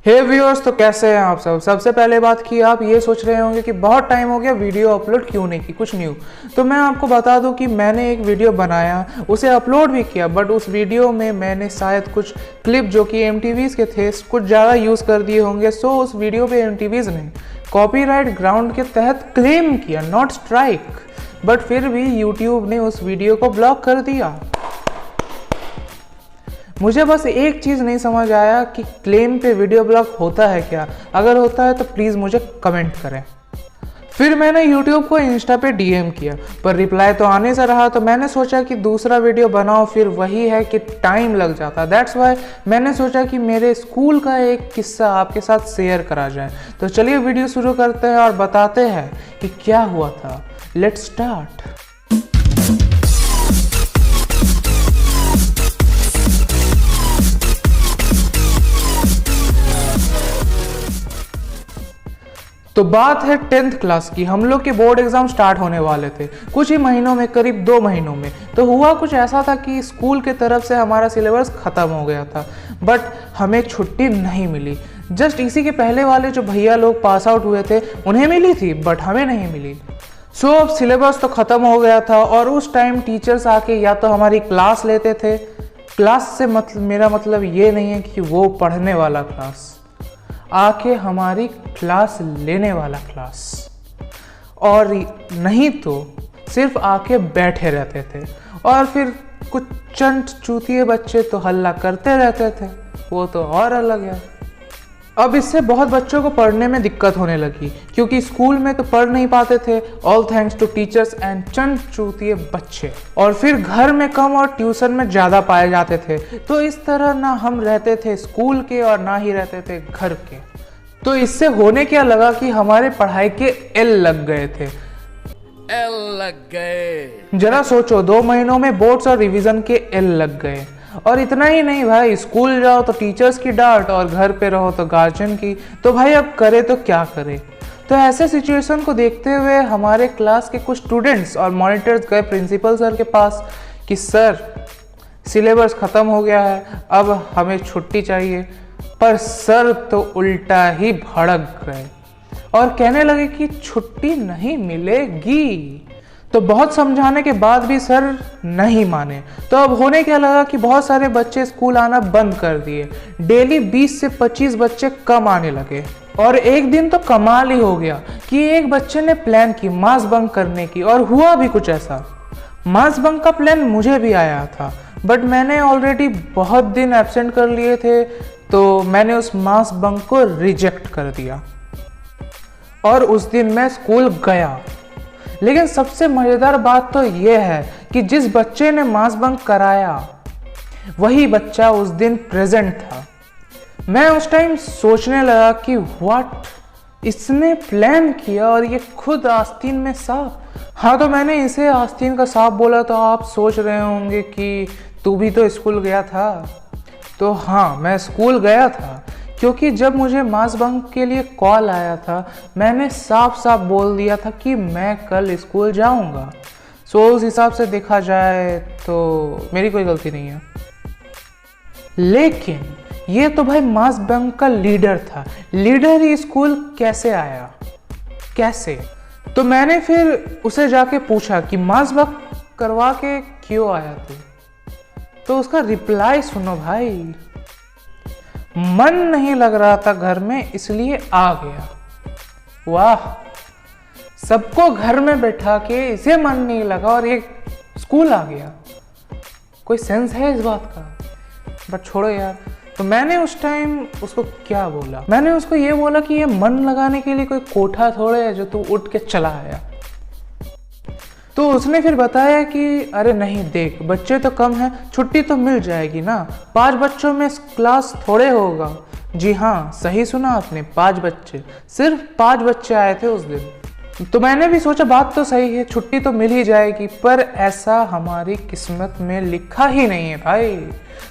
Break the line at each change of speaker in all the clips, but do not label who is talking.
हे viewers, तो कैसे हैं आप सब। सबसे पहले बात की आप ये सोच रहे होंगे कि बहुत टाइम हो गया वीडियो अपलोड क्यों नहीं की, कुछ न्यू। तो मैं आपको बता दूं कि मैंने एक वीडियो बनाया, उसे अपलोड भी किया, बट उस वीडियो में मैंने शायद कुछ क्लिप जो कि MTVs के थे कुछ ज़्यादा यूज़ कर दिए होंगे। सो उस वीडियो पे MTVs ने कॉपीराइट ग्राउंड के तहत क्लेम किया, नॉट स्ट्राइक, बट फिर भी यूट्यूब ने उस वीडियो को ब्लॉक कर दिया। मुझे बस एक चीज़ नहीं समझ आया कि क्लेम पे वीडियो ब्लॉक होता है क्या। अगर होता है तो प्लीज़ मुझे कमेंट करें। फिर मैंने YouTube को इंस्टा पे DM किया, पर रिप्लाई तो आने से रहा। तो मैंने सोचा कि दूसरा वीडियो बनाओ, फिर वही है कि टाइम लग जाता। दैट्स वाई मैंने सोचा कि मेरे स्कूल का एक किस्सा आपके साथ शेयर करा जाए। तो चलिए वीडियो शुरू करते हैं और बताते हैं कि क्या हुआ था। Let's start. तो बात है 10th क्लास की। हम लोग के बोर्ड एग्जाम स्टार्ट होने वाले थे कुछ ही महीनों में, करीब 2 महीनों में। तो हुआ कुछ ऐसा था कि स्कूल के तरफ से हमारा सिलेबस ख़त्म हो गया था, बट हमें छुट्टी नहीं मिली। जस्ट इसी के पहले वाले जो भैया लोग पास आउट हुए थे उन्हें मिली थी, बट हमें नहीं मिली। सो अब सिलेबस तो ख़त्म हो गया था और उस टाइम टीचर्स आके या तो हमारी क्लास लेते थे। क्लास से मेरा मतलब ये नहीं है कि वो पढ़ने वाला क्लास, आके हमारी क्लास लेने वाला क्लास, और नहीं तो सिर्फ आके बैठे रहते थे। और फिर कुछ चंट चूतिए बच्चे तो हल्ला करते रहते थे, वो तो और अलग है। अब इससे बहुत बच्चों को पढ़ने में दिक्कत होने लगी, क्योंकि स्कूल में तो पढ़ नहीं पाते थे, all thanks to teachers and चंद चूतिए बच्चे। और फिर घर में कम और ट्यूशन में ज़्यादा पाए जाते थे। तो इस तरह ना हम रहते थे स्कूल के और ना ही रहते थे घर के। तो इससे होने क्या लगा कि हमारे पढ़ाई के एल लग गए थे।
एल लग गए।
जरा सोचो, 2 महीनों में बोर्ड्स और रिवीजन के एल लग गए। और इतना ही नहीं भाई, स्कूल जाओ तो टीचर्स की डांट और घर पे रहो तो गार्जियन की। तो भाई अब करे तो क्या करे। तो ऐसे सिचुएशन को देखते हुए हमारे क्लास के कुछ स्टूडेंट्स और मॉनिटर्स गए प्रिंसिपल सर के पास कि सर सिलेबस ख़त्म हो गया है, अब हमें छुट्टी चाहिए। पर सर तो उल्टा ही भड़क गए और कहने लगे कि छुट्टी नहीं मिलेगी। तो बहुत समझाने के बाद भी सर नहीं माने। तो अब होने क्या लगा कि बहुत सारे बच्चे स्कूल आना बंद कर दिए। डेली 20 से 25 बच्चे कम आने लगे। और एक दिन तो कमाल ही हो गया कि एक बच्चे ने प्लान की मास बंक करने की, और हुआ भी कुछ ऐसा। मास बंक का प्लान मुझे भी आया था, बट मैंने ऑलरेडी बहुत दिन एब्सेंट कर लिए थे, तो मैंने उस मास बंक को रिजेक्ट कर दिया और उस दिन मैं स्कूल गया। लेकिन सबसे मज़ेदार बात तो यह है कि जिस बच्चे ने मास बंक कराया वही बच्चा उस दिन प्रेजेंट था। मैं उस टाइम सोचने लगा कि व्हाट, इसने प्लान किया और ये खुद आस्तीन में सांप। हाँ, तो मैंने इसे आस्तीन का सांप बोला। तो आप सोच रहे होंगे कि तू भी तो स्कूल गया था। तो हाँ, मैं स्कूल गया था, क्योंकि जब मुझे मास बंक के लिए कॉल आया था मैंने साफ साफ बोल दिया था कि मैं कल स्कूल जाऊंगा। सो उस हिसाब से देखा जाए तो मेरी कोई गलती नहीं है। लेकिन ये तो भाई मास बंक का लीडर था। लीडर ही स्कूल कैसे आया, कैसे? तो मैंने फिर उसे जाके पूछा कि मास बंक करवा के क्यों आया तू? तो उसका रिप्लाई सुनो भाई, मन नहीं लग रहा था घर में इसलिए आ गया। वाह, सबको घर में बैठा के इसे मन नहीं लगा और ये स्कूल आ गया। कोई सेंस है इस बात का? बट छोड़ो यार। तो मैंने उस टाइम उसको क्या बोला, मैंने उसको ये बोला कि ये मन लगाने के लिए कोई कोठा थोड़े है जो तू उठ के चला आया। तो उसने फिर बताया कि अरे नहीं देख, बच्चे तो कम हैं, छुट्टी तो मिल जाएगी ना, 5 बच्चों में क्लास थोड़े होगा। जी हाँ, सही सुना आपने, 5 बच्चे, सिर्फ 5 बच्चे आए थे उस दिन। तो मैंने भी सोचा बात तो सही है, छुट्टी तो मिल ही जाएगी, पर ऐसा हमारी किस्मत में लिखा ही नहीं है भाई।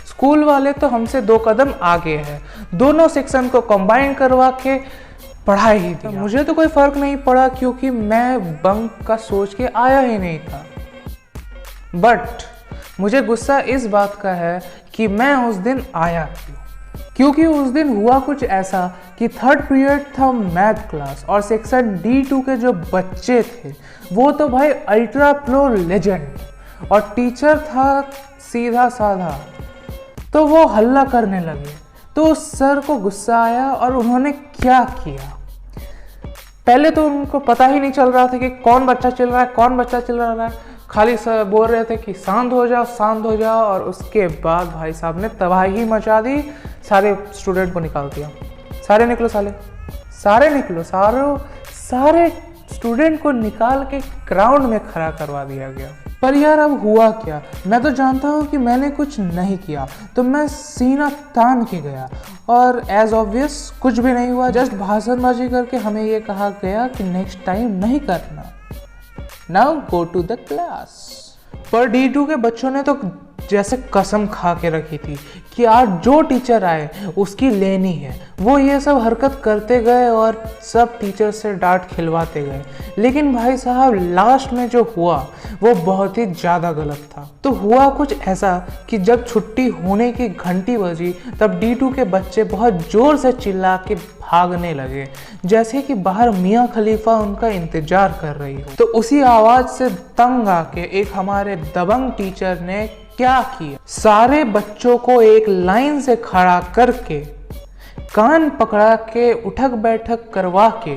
स्कूल वाले तो हमसे 2 कदम आगे हैं, दोनों सेक्शन को कंबाइन करवा के पढ़ाई ही दिया। मुझे तो कोई फर्क नहीं पड़ा, क्योंकि मैं बंक का सोच के आया ही नहीं था। बट मुझे गुस्सा इस बात का है कि मैं उस दिन आया क्यों। क्योंकि उस दिन हुआ कुछ ऐसा कि थर्ड पीरियड था मैथ क्लास और सेक्शन D2 के जो बच्चे थे वो तो भाई अल्ट्रा प्रो लेजेंड और टीचर था सीधा साधा, तो वो हल्ला करने लगे। तो उस सर को गुस्सा आया और उन्होंने क्या किया, पहले तो उनको पता ही नहीं चल रहा था कि कौन बच्चा चिल्ला रहा है, कौन बच्चा चिल्ला रहा है। खाली सर बोल रहे थे कि शांत हो जाओ, शांत हो जाओ। और उसके बाद भाई साहब ने तबाही मचा दी, सारे स्टूडेंट को निकाल दिया। सारे निकलो साले, सारे निकलो, सारे स्टूडेंट को निकाल के ग्राउंड में खड़ा करवा दिया गया। पर यार अब हुआ क्या, मैं तो जानता हूँ कि मैंने कुछ नहीं किया, तो मैं सीना तान के गया और एज ऑब्वियस कुछ भी नहीं हुआ। जस्ट भाषणबाजी करके हमें ये कहा गया कि नेक्स्ट टाइम नहीं करना, now go to the class. पर D2 के बच्चों ने तो जैसे कसम खा के रखी थी कि आज जो टीचर आए उसकी लेनी है। वो ये सब हरकत करते गए और सब टीचर से डांट खिलवाते गए। लेकिन भाई साहब लास्ट में जो हुआ वो बहुत ही ज़्यादा गलत था। तो हुआ कुछ ऐसा कि जब छुट्टी होने की घंटी बजी तब D2 के बच्चे बहुत ज़ोर से चिल्ला के भागने लगे, जैसे कि बाहर मियाँ खलीफा उनका इंतजार कर रही हो। तो उसी आवाज़ से तंग आके एक हमारे दबंग टीचर ने क्या किया, सारे बच्चों को एक लाइन से खड़ा करके कान पकड़ा के उठक बैठक करवा के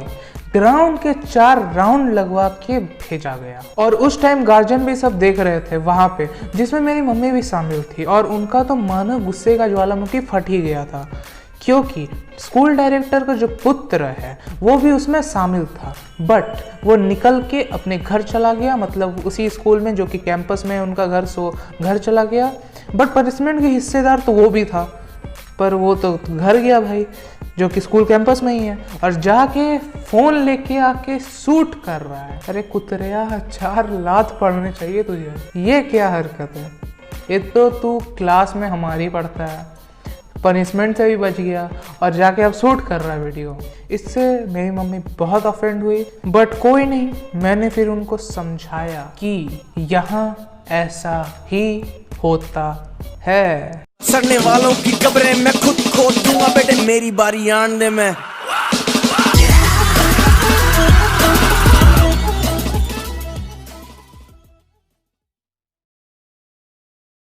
ग्राउंड के 4 राउंड लगवा के भेजा गया। और उस टाइम गार्जियन भी सब देख रहे थे वहां पे, जिसमें मेरी मम्मी भी शामिल थी। और उनका तो मानो गुस्से का ज्वालामुखी फट ही गया था, क्योंकि स्कूल डायरेक्टर का जो पुत्र है वो भी उसमें शामिल था। बट वो निकल के अपने घर चला गया, मतलब उसी स्कूल में जो कि कैंपस में उनका घर, सो घर चला गया। बट पनिशमेंट के हिस्सेदार तो वो भी था, पर वो तो घर गया भाई, जो कि स्कूल कैंपस में ही है, और जाके फ़ोन लेके आके शूट कर रहा है। अरे कुतरिया, 4 लात पड़ने चाहिए तुझे, ये क्या हरकत है। ये तो तू क्लास में हमारी पढ़ता है, पनिशमेंट से भी बच गया और जाके अब शूट कर रहा है वीडियो। इससे मेरी मम्मी बहुत ऑफेंड हुई। बट कोई नहीं, मैंने फिर उनको समझाया कि यहाँ ऐसा ही होता है।
सड़ने वालों की कब्रें मैं खुद खोद दूंगा, बेटे मेरी बारी आन दे मैं।